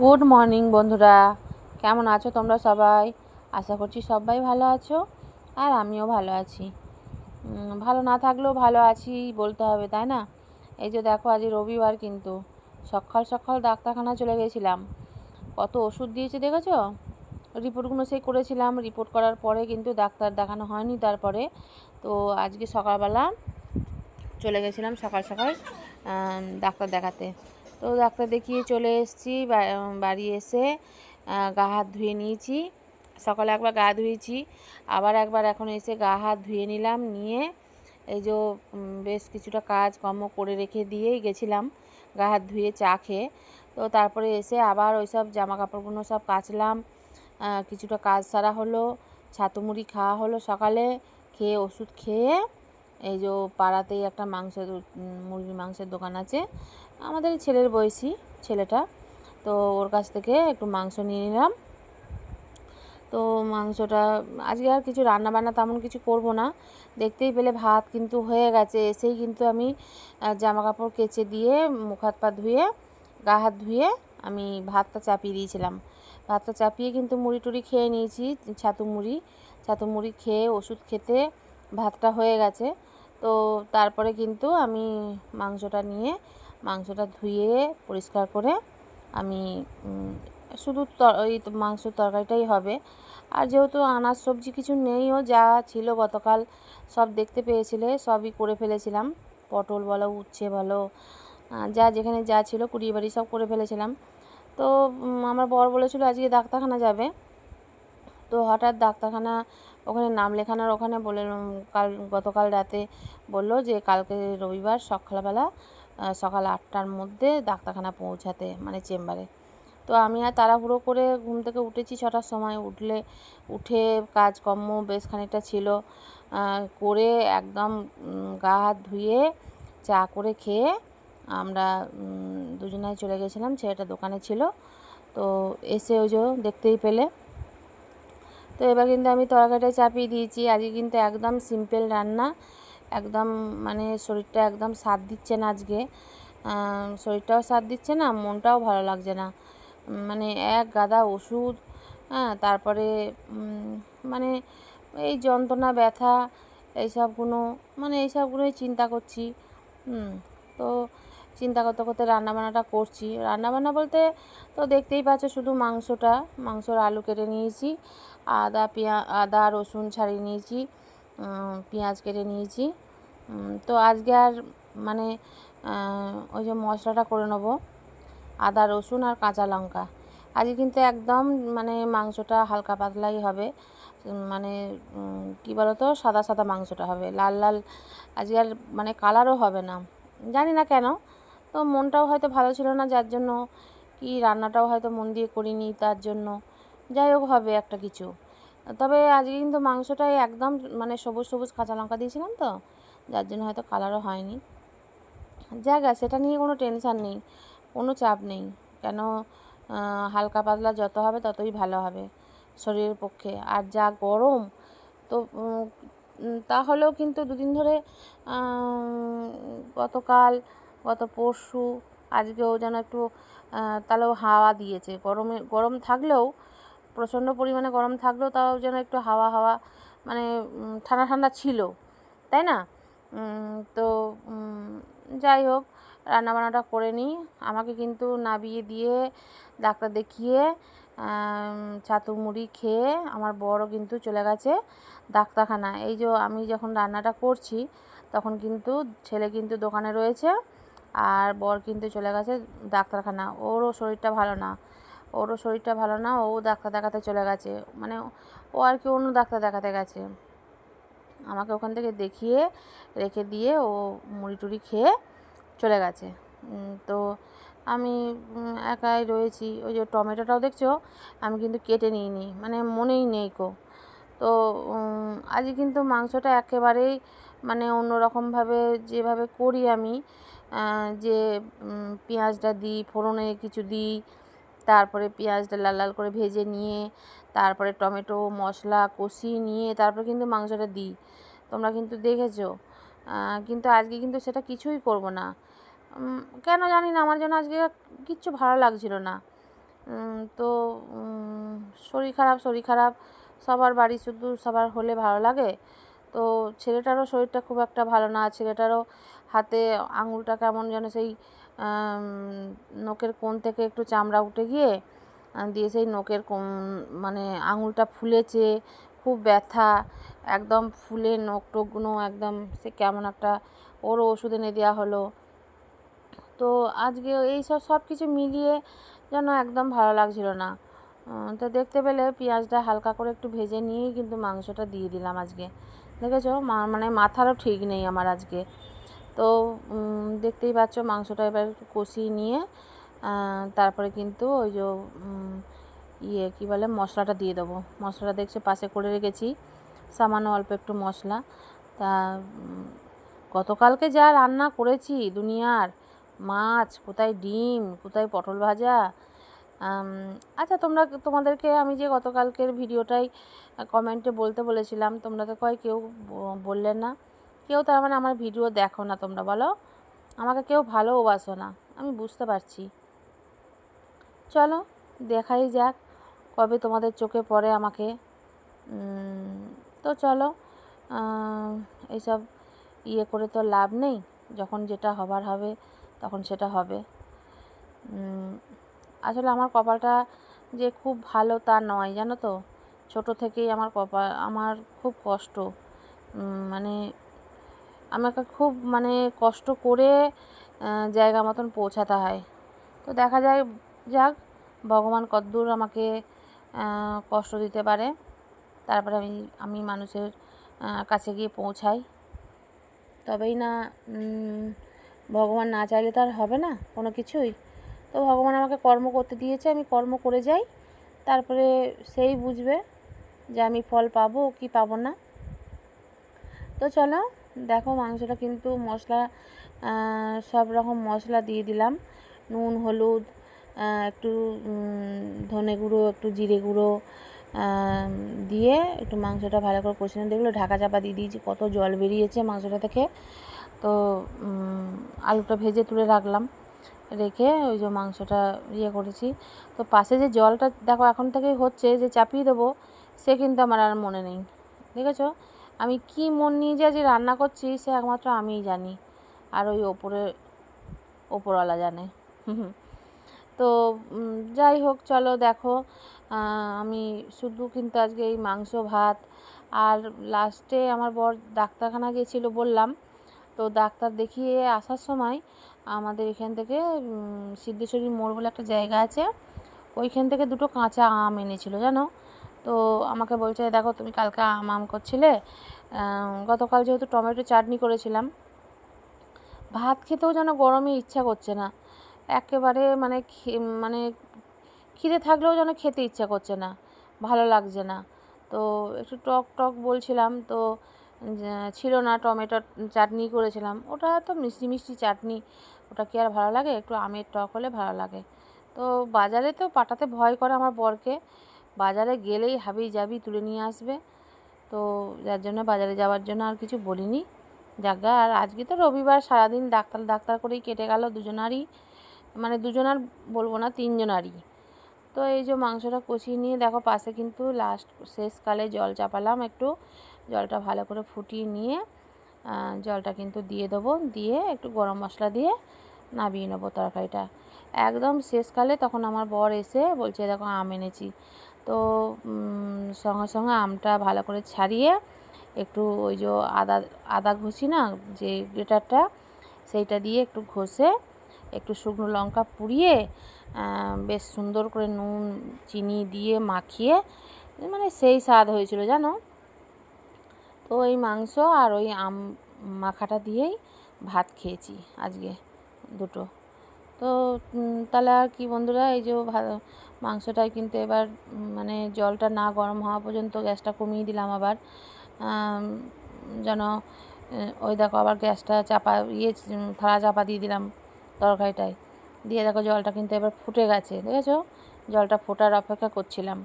Good morning বন্ধুরা, কেমন আছো তোমরা সবাই? আশা করছি সবাই ভালো আছো, আর আমিও ভালো আছি। ভালো না থাকলেও ভালো আছি বলতে হবে, তাই না? এই যে দেখো, আজ রবিবার, কিন্তু সকাল সকাল ডাক্তারখানা চলে গেছিলাম। কত ওষুধ দিয়েছে দেখেছো? রিপোর্টগুলো সেই করেছিলাম, রিপোর্ট করার পরে কিন্তু ডাক্তার দেখানো হয়নি। তারপরে তো আজকে সকালবেলা চলে গেছিলাম সকাল সকাল ডাক্তার দেখাতে। তো ডাক্তার দেখিয়ে চলে এসেছি। বাড়ি এসে গা হাত ধুয়ে নিয়েছি। সকালে একবার গা ধুয়েছি, আবার একবার এখন এসে গা হাত ধুয়ে নিলাম। নিয়ে এই যে বেশ কিছুটা কাজ কর্ম করে রেখে দিয়েই গেছিলাম গা হাত ধুয়ে চা খেয়ে। তো তারপরে এসে আবার ওই সব জামা কাপড়গুলো সব কাচলাম। কিছুটা কাজ সারা হলো, ছাতু মুড়ি খাওয়া হলো সকালে। খেয়ে ওষুধ খেয়ে এই যে পাড়াতেই একটা মুরগির মাংসের দোকান আছে, আমাদের ছেলের বয়সী ছেলেটা। তো ওর কাছ থেকে একটু মাংস নিয়ে নিলাম। তো মাংসটা আজকে আর কিছু রান্না বান্না তেমন কিছু করব না। দেখতেই পেলে ভাত কিন্তু হয়ে গেছে। এসেই কিন্তু আমি জামা কাপড় কেচে দিয়ে মুখ হাত পা ধুয়ে গা হাত ধুয়ে আমি ভাতটা চাপিয়ে দিয়েছিলাম। ভাতটা চাপিয়ে কিন্তু মুড়ি টুড়ি খেয়ে নিয়েছি, ছাতু মুড়ি খেয়ে ওষুধ খেতে ভাতটা হয়ে গেছে। তো তারপরে কিন্তু আমি মাংসটা ধুয়ে পরিষ্কার করে আমি শুধু ওই মাংসের তরকারিটাই হবে। আর যেহেতু আনাজ সবজি কিছু নেইও, যা ছিল গতকাল সব দেখতে পেয়েছিলে, সবই করে ফেলেছিলাম। পটল বলো, উচ্ছে বলো, যা যেখানে যা ছিল কুড়িয়ে বাড়ি সব করে ফেলেছিলাম। তো আমার বর বলেছিল আজকে ডাক্তারখানা যাবে। তো হঠাৎ ডাক্তারখানা ওখানে নাম লেখানোর ওখানে গতকাল রাতে বলল যে কালকে রবিবার সকালবেলা সকাল 8টার মধ্যে ডাক্তারখানা পৌঁছাতে, মানে চেম্বারে। তো আমি আর তাড়াহুড়ো করে ঘুম থেকে উঠেছি 6টার সময়। উঠে কাজকর্ম বেশ খানিকটা ছিল, করে একদম গা হাত ধুয়ে চা করে খেয়ে আমরা দুজনাই চলে গেছিলাম। ছেলেটা দোকানে ছিল। তো এসে ওই যে দেখতেই পেলে। তো এবার কিন্তু আমি তরকারিটা চাপিয়ে দিয়েছি। আজকে কিন্তু একদম সিম্পল রান্না, একদম মানে শরীরটা একদম সাথ দিচ্ছে না আজকে। শরীরটাও সাথ দিচ্ছে না, মনটাও ভালো লাগছে না। মানে এক গাদা ওষুধ, তারপরে মানে এই যন্ত্রণা ব্যথা এইসবগুলোই চিন্তা করছি। তো চিন্তা করতে করতে রান্নাবান্নাটা করছি। রান্নাবান্না বলতে তো দেখতেই পাচ্ছ, শুধু মাংসর আলু কেটে নিয়েছি, আদা রসুন ছাড়িয়ে নিয়েছি, পেঁয়াজ কেটে নিয়েছি। তো আজকে আর মানে ওই যে মশলাটা করে নেবো, আদা রসুন আর কাঁচা লঙ্কা। আজকে কিন্তু একদম মানে মাংসটা হালকা পাতলাই হবে, মানে কী বলতো, সাদা সাদা মাংসটা হবে, লাল লাল আজকে আর মানে কালারও হবে না, জানি না কেন। তো মনটাও হয়তো ভালো ছিল না, যার জন্য কি রান্নাটাও হয়তো মন দিয়ে করিনি, তার জন্য যাই হোক হবে একটা কিছু। তবে আজকে কিন্তু মাংসটাই একদম মানে সবুজ সবুজ কাঁচা লঙ্কা দিয়েছিলাম, তো যার জন্য হয়তো কালারও হয়নি। জায়গা সেটা নিয়ে কোনো টেনশান নেই, কোনো চাপ নেই। কেন, হালকা পাতলা যত হবে ততই ভালো হবে শরীরের পক্ষে। আর যা গরম, তো তাহলেও কিন্তু দুদিন ধরে গত পরশু আজকেও যেন একটু তাহলেও হাওয়া দিয়েছে। গরম থাকলেও, প্রচণ্ড পরিমাণে গরম থাকলেও তাও যেন একটু হাওয়া হাওয়া, মানে ঠান্ডা ঠান্ডা ছিল, তাই না? তো যাই হোক, রান্নাবান্নাটা করে নিই। আমাকে কিন্তু নাবিয়ে দিয়ে ডাক্তার দেখিয়ে ছাতু মুড়ি খেয়ে আমার বরও কিন্তু চলে গেছে ডাক্তারখানা। এই যে আমি যখন রান্নাটা করছি তখন কিন্তু ছেলে কিন্তু দোকানে রয়েছে, আর বর কিন্তু চলে গেছে ডাক্তারখানা। ওরও শরীরটা ভালো না, ও ডাক্তার দেখাতে চলে গেছে। মানে ও আর কি অন্য ডাক্তার দেখাতে গেছে। আমাকে ওখান থেকে দেখিয়ে রেখে দিয়ে ও মুড়ি টুড়ি খেয়ে চলে গেছে। তো আমি একাই রয়েছি। ওই যে টমেটোটাও দেখছো আমি কিন্তু কেটে নিইনি, মানে মনেই নেই কো। তো আজকে কিন্তু মাংসটা একেবারেই মানে অন্যরকমভাবে যেভাবে করি আমি, যে পেঁয়াজটা দিই, ফোড়নে কিছু দিই, তারপরে পেঁয়াজটা লাল লাল করে ভেজে নিয়ে তারপরে টমেটো মশলা কষিয়ে নিয়ে তারপরে কিন্তু মাংসটা দিই, তোমরা কিন্তু দেখেছো। কিন্তু আজকে কিন্তু সেটা কিছুই করব না। কেন জানি না, আমার যেন আজকে কিচ্ছু ভালো লাগছিল না। তো শরীর খারাপ সবার বাড়ি শুধু সবার হলে ভালো লাগে। তো ছেলেটারও শরীরটা খুব একটা ভালো না, ছেলেটারও হাতে আঙুলটা কেমন যেন সেই নখের কোণ থেকে একটু চামড়া উঠে গিয়ে দিয়ে সেই নখের মানে আঙুলটা ফুলেছে, খুব ব্যথা, একদম ফুলে নখ টোকগুলো একদম সে কেমন একটা, ওরও ওষুধ এনে দেওয়া হলো। তো আজকে এই সব কিছু মিলিয়ে যেন একদম ভালো লাগছিল না। তো দেখতে পেলে পেঁয়াজটা হালকা করে একটু ভেজে নিয়েই কিন্তু মাংসটা দিয়ে দিলাম আজকে, দেখেছো মানে মাথারও ঠিক নেই আমার আজকে। তো দেখতেই পাচ্ছ মাংসটা এবার একটু কষিয়ে নিয়ে তারপরে কিন্তু ওই যে কী বলে মশলাটা দিয়ে দেবো। মশলাটা দেখছে পাশে করে রেখেছি, সামান্য অল্প একটু মশলা। তা গতকালকে যা রান্না করেছি দুনিয়ার, মাছ কোথায়, ডিম কোথায়, পটল ভাজা। আচ্ছা তোমাদেরকে আমি যে গতকালকের ভিডিওটাই কমেন্টে বলতে বলেছিলাম, তোমরা তো কেউ বললে না, কেউ তার মানে আমার ভিডিও দেখো না, তোমরা বলো আমাকে কেউ ভালোবাসো না, আমি বুঝতে পারছি। চলো দেখাই যাক কবে তোমাদের চোখে পড়ে আমাকে। তো চলো এইসব করে তো লাভ নেই, যখন যেটা হবার হবে তখন সেটা হবে। আসলে আমার কপালটা যে খুব ভালো তা নয়, জানো তো, ছোটো থেকেই আমার কপাল, আমার খুব কষ্ট, মানে আমাকে খুব মানে কষ্ট করে জায়গা মতন পৌঁছাতে হয়। তো দেখা যাক ভগবান কতদূর আমাকে কষ্ট দিতে পারে, তারপরে আমি মানুষের কাছে গিয়ে পৌঁছাই। তবেই না, ভগবান না চাইলে তো আর হবে না কোনো কিছুই। তো ভগবান আমাকে কর্ম করতে দিয়েছে, আমি কর্ম করে যাই, তারপরে সেই বুঝবে যে আমি ফল পাবো কি পাবো না। তো চলো দেখো মাংসটা কিন্তু মশলা, সব রকম মশলা দিয়ে দিলাম, নুন হলুদ, একটু ধনে গুঁড়ো, একটু জিরে গুঁড়ো দিয়ে একটু মাংসটা ভালো করে কষিয়ে দেখলো, ঢাকা চাপা দিয়ে দিয়েছি, কত জল বেরিয়েছে মাংসটা থেকে। তো আলুটা ভেজে তুলে রাখলাম, রেখে ওই যে মাংসটা করেছি। তো পাশে যে জলটা দেখো এখন থেকেই হচ্ছে যে চাপিয়ে দেবো, সে কিন্তু আমার আর মনে নেই, দেখেছো। আমি কি মন নিয়ে যে রান্না করছি সে একমাত্র আমিই জানি, আর ওই ওপরওয়ালা জানে। তো যাই হোক চলো দেখো, আমি শুধু কিন্তু আজকে এই মাংস ভাত, আর লাস্টে আমার বর ডাক্তারখানা গিয়েছিল বললাম, তো ডাক্তার দেখিয়ে আসার সময় আমাদের এখান থেকে সিদ্ধেশ্বরী মোড় বলে একটা জায়গা আছে, ওইখান থেকে 2টো কাঁচা আম এনেছিল জানো। তো আমাকে বলছে দেখো তুমি কালকে আম করছিলে, গতকাল যেহেতু টমেটো চাটনি করেছিলাম, ভাত খেতেও যেন গরমে ইচ্ছা করছে না একেবারে, মানে খিদে থাকলেও যেন খেতে ইচ্ছা করছে না, ভালো লাগছে না। তো একটু টক বলছিলাম, তো ছিল না, টমেটোর চাটনি করেছিলাম, ওটা তো মিষ্টি চাটনি, ওটা কি আর ভালো লাগে, একটু আমের টক হলে ভালো লাগে। তো বাজারে তো পাঠাতে ভয় করে আমার বরকে, বাজারে গেলেই হাবি জাবি তুলে নিয়ে আসবে, তো যার জন্য বাজারে যাওয়ার জন্য আর কিছু বলিনি। যাগা, আর আজকে তো রবিবার, সারাদিন ডাক্তার করেই কেটে গেল দুজনারই, মানে দুজনার বলবো না, 3জনারই। তো এই যে মাংসটা কষিয়ে নিয়ে দেখো পাশে কিন্তু শেষকালে জল চাপালাম, একটু জলটা ভালো করে ফুটিয়ে নিয়ে জলটা কিন্তু দিয়ে দেবো, দিয়ে একটু গরম মশলা দিয়ে নামিয়ে নেবো তরকারিটা একদম শেষকালে। তখন আমার বর এসে বলছে দেখো আম এনেছি, তো সঙ্গে আমটা ভালো করে ছাড়িয়ে একটু ওই যে আদা ঘষি না যে গ্রেটারটা, সেইটা দিয়ে একটু ঘষে একটু শুকনো লঙ্কা পুড়িয়ে বেশ সুন্দর করে নুন চিনি দিয়ে মাখিয়ে, মানে সেই স্বাদ হয়েছিল জানো। তো ওই মাংস আর ওই আম মাখাটা দিয়েই ভাত খেয়েছি আজকে 2টো। তো তাহলে আর কি বন্ধুরা, এই যে মাংসটায় কিন্তু এবার মানে জলটা না গরম হওয়া পর্যন্ত গ্যাসটা কমিয়ে দিলাম আবার, যেন ওই দেখো আবার গ্যাসটা চাপা থালা চাপা দিয়ে দিলাম তরকারিটায়, দিয়ে দেখো জলটা কিন্তু এবার ফুটে গেছে, দেখেছো, জলটা ফোটার অপেক্ষা করছিলাম।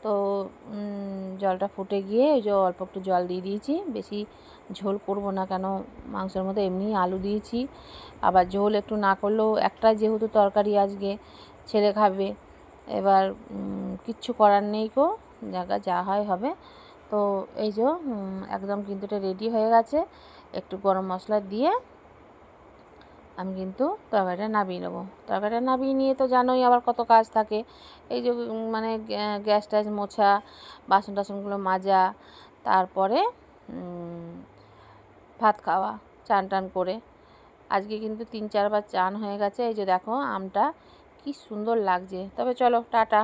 তো জলটা ফুটে গিয়ে ওই যে অল্প একটু জল দিয়ে দিয়েছি, বেশি ঝোল করব না, কেন মাংসের মধ্যে এমনি আলু দিয়েছি, আবার ঝোল একটু না করলেও, একটা যেহেতু তরকারি আজকে ছেলে খাবে, এবার কিচ্ছু করার নেই গো, যা হয় হবে। তো এই যে একদম কিন্তু এটা রেডি হয়ে গেছে। একটু গরম মশলা দিয়ে আমি কিন্তু তরকারিটা নামিয়ে নেবো। তরকারিটা নামিয়ে নিয়ে তো জানোই আবার কত কাজ থাকে। এই যে মানে গ্যাস ট্যাস মোছা, বাসন টাসনগুলো মাজা, তারপরে ভাত খাওয়া, চান টান করে। আজকে কিন্তু 3-4 বার চান হয়ে গেছে। এই যে দেখো আমটা কি সুন্দর লাগছে। তবে চলো টাটা।